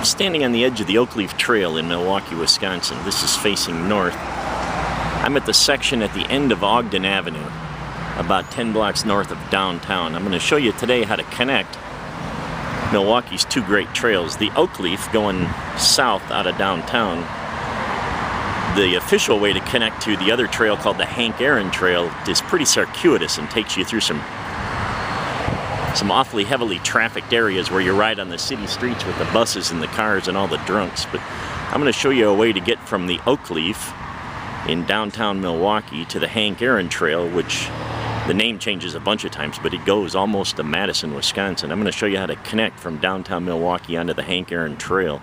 Standing on the edge of the Oak Leaf Trail in Milwaukee, Wisconsin. This is facing north. I'm at the section at the end of Ogden Avenue, about 10 blocks north of downtown. I'm going to show you today how to connect Milwaukee's two great trails. The Oak Leaf going south out of downtown. The official way to connect to the other trail called the Hank Aaron Trail is pretty circuitous and takes you through some awfully heavily trafficked areas where you ride on the city streets with the buses and the cars and all the drunks. But I'm going to show you a way to get from the Oak Leaf in downtown Milwaukee to the Hank Aaron Trail, which the name changes a bunch of times, but it goes almost to Madison, Wisconsin. I'm going to show you how to connect from downtown Milwaukee onto the Hank Aaron Trail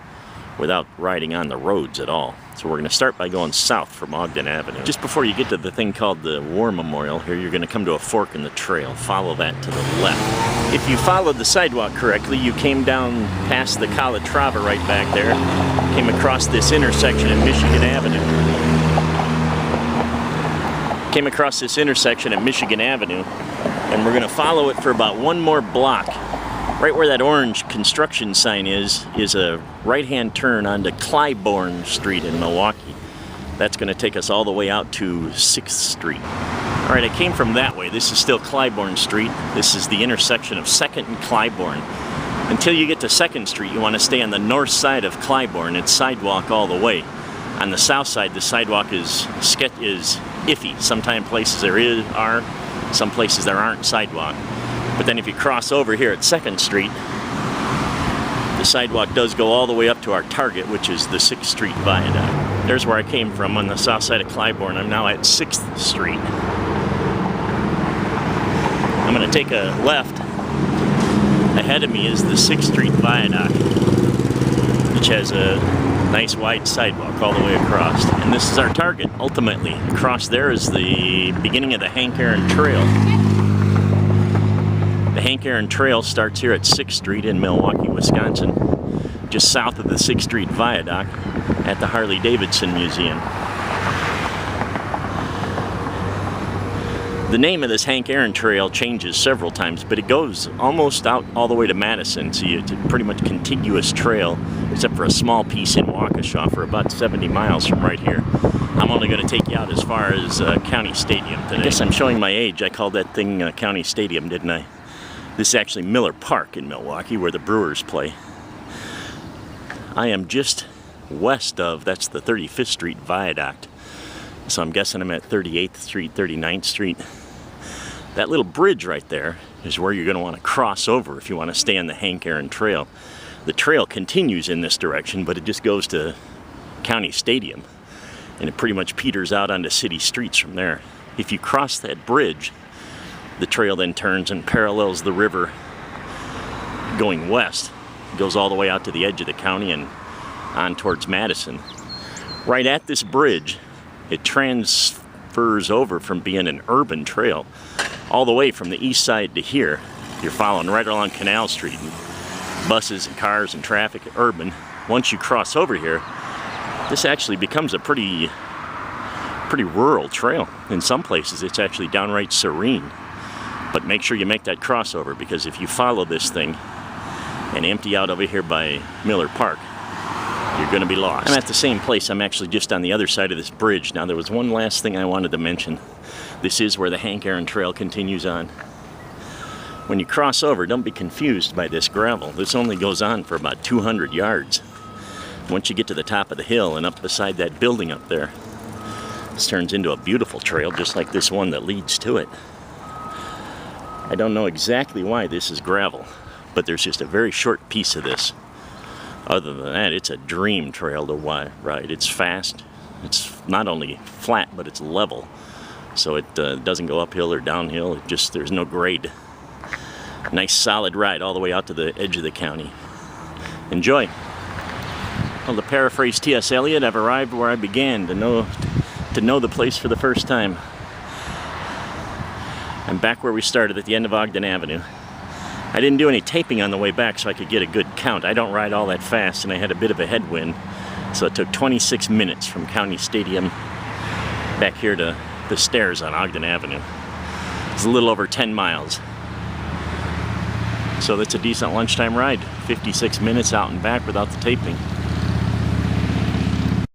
without riding on the roads at all. So we're going to start by going south from Ogden Avenue. Just before you get to the thing called the War Memorial here, you're going to come to a fork in the trail. Follow that to the left. If you followed the sidewalk correctly, you came down past the Calatrava right back there, came across this intersection at Michigan Avenue. Came across this intersection at Michigan Avenue, and we're going to follow it for about one more block. Right where that orange construction sign is a right-hand turn onto Clybourne Street in Milwaukee. That's going to take us all the way out to 6th Street. All right, I came from that way. This is still Clybourne Street. This is the intersection of 2nd and Clybourne. Until you get to 2nd Street, you want to stay on the north side of Clybourne. It's sidewalk all the way. On the south side, the sidewalk is iffy. Sometimes places there are, some places there aren't sidewalk. But then if you cross over here at 2nd Street, the sidewalk does go all the way up to our target, which is the 6th Street Viaduct. There's where I came from on the south side of Clybourne. I'm now at 6th Street. I'm going to take a left. Ahead of me is the 6th Street Viaduct, which has a nice wide sidewalk all the way across. And this is our target, ultimately. Across there is the beginning of the Hank Aaron Trail. The Hank Aaron Trail starts here at 6th Street in Milwaukee, Wisconsin, just south of the 6th Street Viaduct at the Harley-Davidson Museum. The name of this Hank Aaron Trail changes several times, but it goes almost out all the way to Madison, so it's a pretty much contiguous trail, except for a small piece in Waukesha for about 70 miles from right here. I'm only going to take you out as far as County Stadium today. I guess I'm showing my age. I called that thing County Stadium, didn't I? This is actually Miller Park in Milwaukee, where the Brewers play. I am just west of, that's the 35th Street Viaduct. So I'm guessing I'm at 38th Street, 39th Street. That little bridge right there is where you're going to want to cross over if you want to stay on the Hank Aaron Trail. The trail continues in this direction, but it just goes to County Stadium. And it pretty much peters out onto city streets from there. If you cross that bridge, the trail then turns and parallels the river going west. It goes all the way out to the edge of the county and on towards Madison. Right at this bridge, it transfers over from being an urban trail all the way from the east side to here. You're following right along Canal Street, and buses and cars and traffic, urban. Once you cross over here, this actually becomes a pretty rural trail. In some places, it's actually downright serene. But make sure you make that crossover, because if you follow this thing and empty out over here by Miller Park, you're going to be lost. I'm at the same place. I'm actually just on the other side of this bridge. Now, there was one last thing I wanted to mention. This is where the Hank Aaron Trail continues on. When you cross over, don't be confused by this gravel. This only goes on for about 200 yards. Once you get to the top of the hill and up beside that building up there, this turns into a beautiful trail, just like this one that leads to it. I don't know exactly why this is gravel, but there's just a very short piece of this. Other than that, it's a dream trail to ride. It's fast. It's not only flat, but it's level. So it doesn't go uphill or downhill. There's no grade. Nice solid ride all the way out to the edge of the county. Enjoy. Well, to paraphrase T.S. Eliot, I've arrived where I began, to know the place for the first time. I'm back where we started at the end of Ogden Avenue. I didn't do any taping on the way back so I could get a good count. I don't ride all that fast, and I had a bit of a headwind. So it took 26 minutes from County Stadium back here to the stairs on Ogden Avenue. It's a little over 10 miles. So that's a decent lunchtime ride. 56 minutes out and back without the taping.